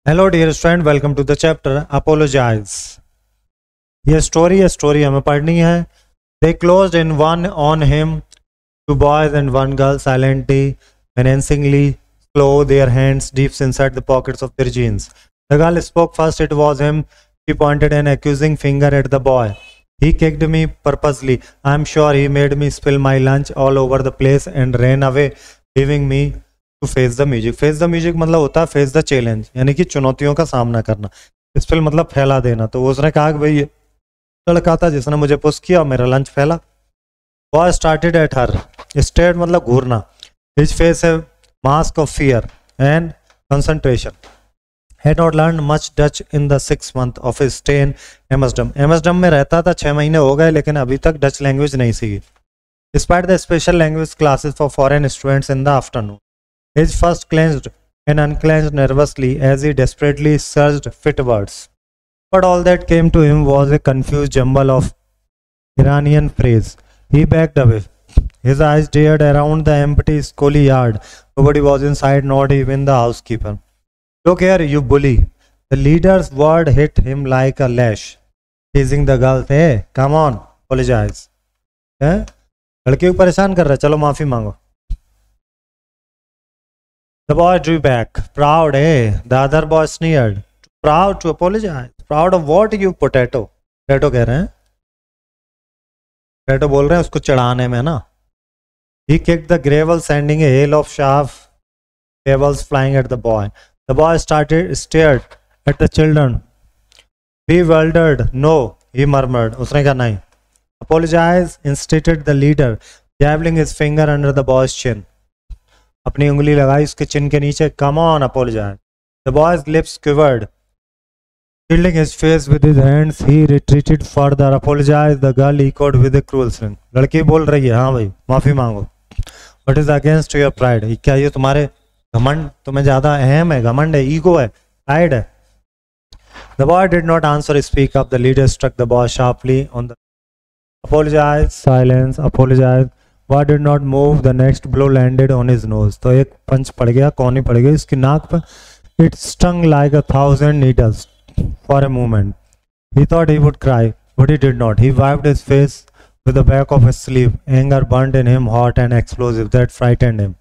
Hello dear student, welcome to the chapter apologise. ये story हमें पढ़नी है। They closed in one on him, two boys and one girl silently menacingly slow their hands deep inside the pockets of their jeans. The girl spoke first. It was him. She pointed an accusing finger at the boy. He kicked me purposely. I'm sure he made me spill my lunch all over the place and ran away, leaving me to face the music. Face the music मतलब होता है face the challenge, यानी कि चुनौतियों का सामना करना। Spill मतलब फैला देना। तो उसने कहा कि भाई ये लड़का था जिसने मुझे पुश किया और मेरा लंच फैला। Boy started at her, state मतलब घूरना। हिज फेस है mask of fear and concentration. Had not learned much Dutch in the 6 month of his stay in Amsterdam. Amsterdam में रहता था, 6 महीने हो गए, लेकिन अभी तक डच लैंग्वेज नहीं सीखी। Despite the special language classes for foreign students in the afternoon, his first clenched and unclenched nervously as he desperately searched fit words. But all that came to him was a confused jumble of Iranian phrase. He backed away. His eyes stared around the empty schoolyard. Nobody was inside, not even the housekeeper. Look here, you bully. The leader's word hit him like a lash. Teasing the girl. Hey, come on, apologize. लड़के को परेशान कर रहा है, चलो माफी मांगो। The boy drew back, proud. The other boy sneered. Proud to apologize. Proud of what, you potato? Potato कह रहे हैं, potato बोल रहे हैं उसको चढ़ाने में ना। He kicked the gravel, sending a hail of sharp pebbles flying at the boy. The boy stared at the children. Bewildered. No, he murmured. उसने कहा नहीं। Apologize, insisted the leader, jabbing his finger under the boy's chin. अपनी उंगली लगाई उसके चिन के नीचे। Come on, apologize. The boy's lips quivered. Shielding his face with his hands, he retreated further. Apologize, the girl echoed with a cruel sling. लड़की बोल रही है, हाँ भाई माफी मांगो। What is against your pride? क्या ये तुम्हारे घमंड, तुम्हें ज्यादा अहम है, घमंड है, ईगो है, प्राइड है? The boy did not answer or speak up. The leader struck the boy sharply on the. Apologize, silence, apologize. Boy did not move. The next blow landed on his nose. तो एक पंच पड़ गया, कौनी पड़ गई इसकी नाक पर। It stung like 1,000 needles for a moment. He thought he would cry, but he did not. He wiped his face with the back of his sleeve. Anger burned in him, hot and explosive. That frightened him.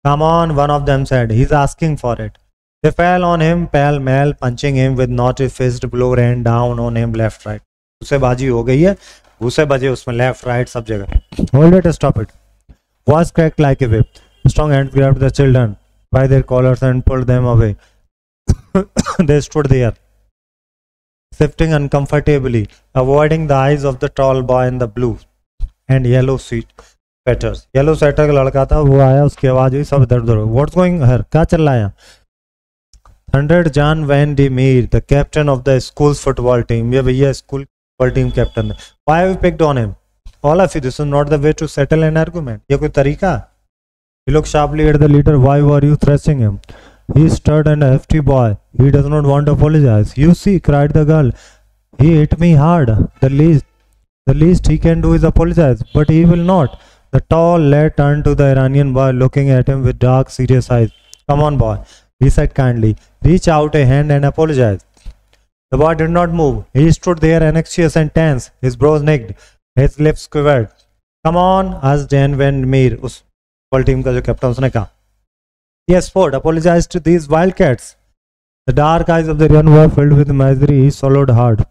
Come on, one of them said. He's asking for it. They fell on him pell-mell, punching him with knotted fist. Blow rain down on him left, right. उससे बाजी हो गई है, घूसे बजे उसमें, left right सब जगह। Hold it, stop it. Voice cracked like a whip. Strong hands grabbed the children by their collars and pulled them away. They stood there, shifting uncomfortably, avoiding the eyes of the tall boy in the blue and yellow sweaters. Yellow sweater का लड़का था, वो आया, उसकी आवाज हुई, सब इधर उधर। What's going here? क्या चल रहा है? Thundered Jan van de Meer, the captain of the school's football team. ये भैया स्कूल टीम कैप्टन है। Why have you picked on him? All of you, this is not the way to settle an argument. ये कोई तरीका? He looked sharply at the leader. Why were you thrashing him? He stirred and a hefty boy. He does not want to apologize. You see, cried the girl. He hit me hard. The least he can do is apologize, but he will not. The tall lad turned to the Iranian boy, looking at him with dark, serious eyes. Come on, boy, he said kindly. Reach out a hand and apologize. The boy did not move. He stood there anxious and tense, his brows knit, his lips quivered. Come on, asked Jan van Meer, उस football team का जो captain, उसने कहा। Yes, Ford, apologize to these wildcats. The dark eyes of the young were filled with misery. He swallowed hard.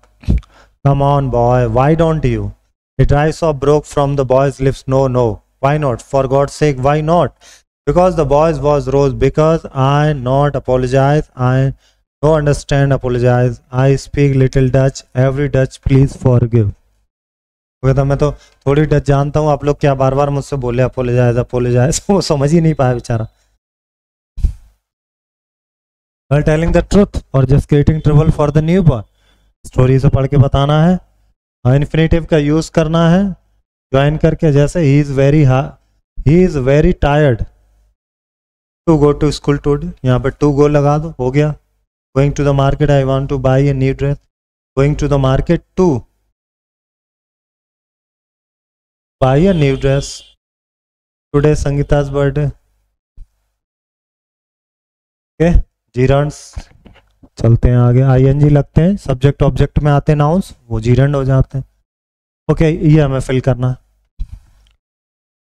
Come on, boy, why don't you? A dry sob broke from the boy's lips. No, no, why not? For God's sake, why not? Because the boy's voice rose. Because I not apologize. I no understand apologize. I speak little Dutch. Every Dutch, please forgive. कहता मैं तो थोड़ी Dutch जानता हूँ, आप लोग क्या बार बार मुझसे बोले अपोलोजाइज अपोलोजाइज। वो समझ ही नहीं पाया बेचारा। While telling the truth or just creating trouble for the new boy. Story से पढ़ के बताना है, इन्फिनेटिव का यूज करना है, ज्वाइन करके, जैसे he is very tired to go to school today, यहाँ पे to go लगा दो, हो गया। Going to the market, I want to buy a new dress. Going to the market to buy a new dress. Today Sangeeta's birthday. Okay, gerunds चलते हैं आगे। ING लगते हैं, सब्जेक्ट ऑब्जेक्ट में आते हैं नाउन्स, वो जीरेंड हो जाते हैं। ओके, ये हमें फिल करना है।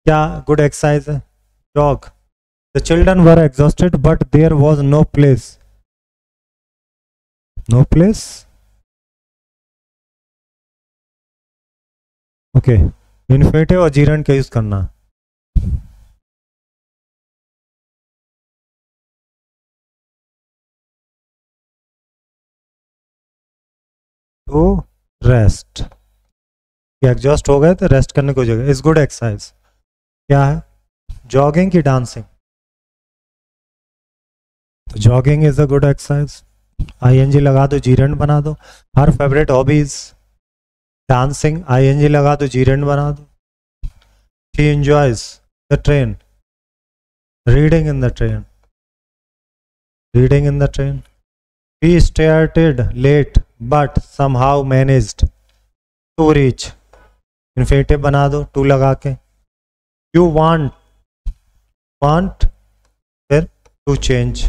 क्या गुड एक्सरसाइज है? Jog. The children were exhausted but there was no place. No place, okay. Infinitive और जीरेंड का यूज करना। तो रेस्ट, एग्जॉस्ट हो गए तो रेस्ट करने को जगह। इज गुड एक्सरसाइज क्या है? जॉगिंग की डांसिंग? तो jogging is a good exercise. ING लगा दो, जीरेंड बना दो। Her favourite hobbies dancing, ING लगा दो, जीरेंड बना दो। She enjoys the train, reading in the train, reading in the train. He started late but somehow managed to reach। Infinitive बना दो टू लगा के। You want फिर to change,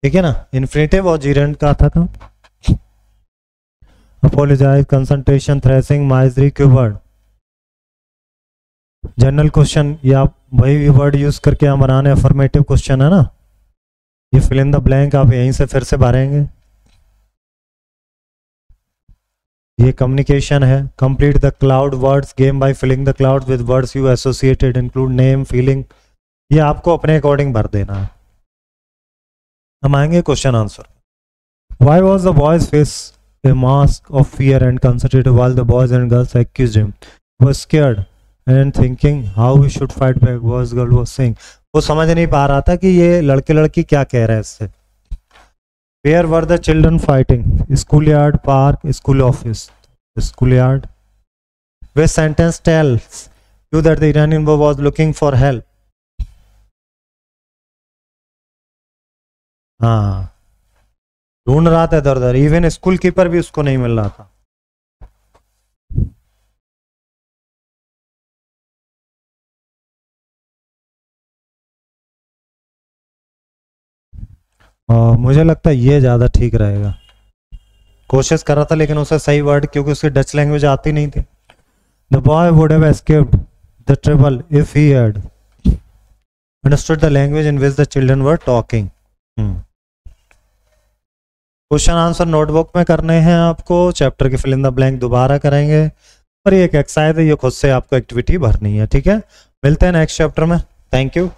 ठीक है ना? इन्फिनेटिव और जीरेंड का था। अपोलोजाइज, कंसंट्रेशन, थ्रेसिंग, माइजरी के वर्ड। जनरल क्वेश्चन, या वही वर्ड यूज करके हम बनाने, अफर्मेटिव क्वेश्चन है ना। ये फिल इन द ब्लैंक आप यहीं से फिर से भरेंगे। ये कम्युनिकेशन है। Complete the cloud words game by filling the cloud with words you associated, include name, feeling. ये आपको अपने अकॉर्डिंग भर देना है। हम आएंगे question answer. Why was the boy's face a mask of fear and concentrated while the boys and girls accused him, was scared and thinking how he should fight back, boys girl was saying। वो समझ नहीं पा रहा था कि ये लड़के लड़की क्या कह रहे हैं इससे। Where were the children fighting? Schoolyard, park, school office, schoolyard। Which sentence tells you that the Iranian boy was looking for help? हाँ, ढूंढ रहा था इधर उधर। इवन स्कूल कीपर भी उसको नहीं मिल रहा था। मुझे लगता है ये ज़्यादा ठीक रहेगा। कोशिश कर रहा था लेकिन उसे सही वर्ड, क्योंकि उसकी डच लैंग्वेज आती नहीं थी। The boy would have escaped the trouble if he had understood the language in which the children were talking. Question answer notebook में करने हैं आपको। चैप्टर के फिल इन द ब्लैंक दोबारा करेंगे, और ये एक एक्सरसाइज है, ये खुद से आपको एक्टिविटी भरनी है। ठीक है, मिलते हैं नेक्स्ट चैप्टर में। Thank you.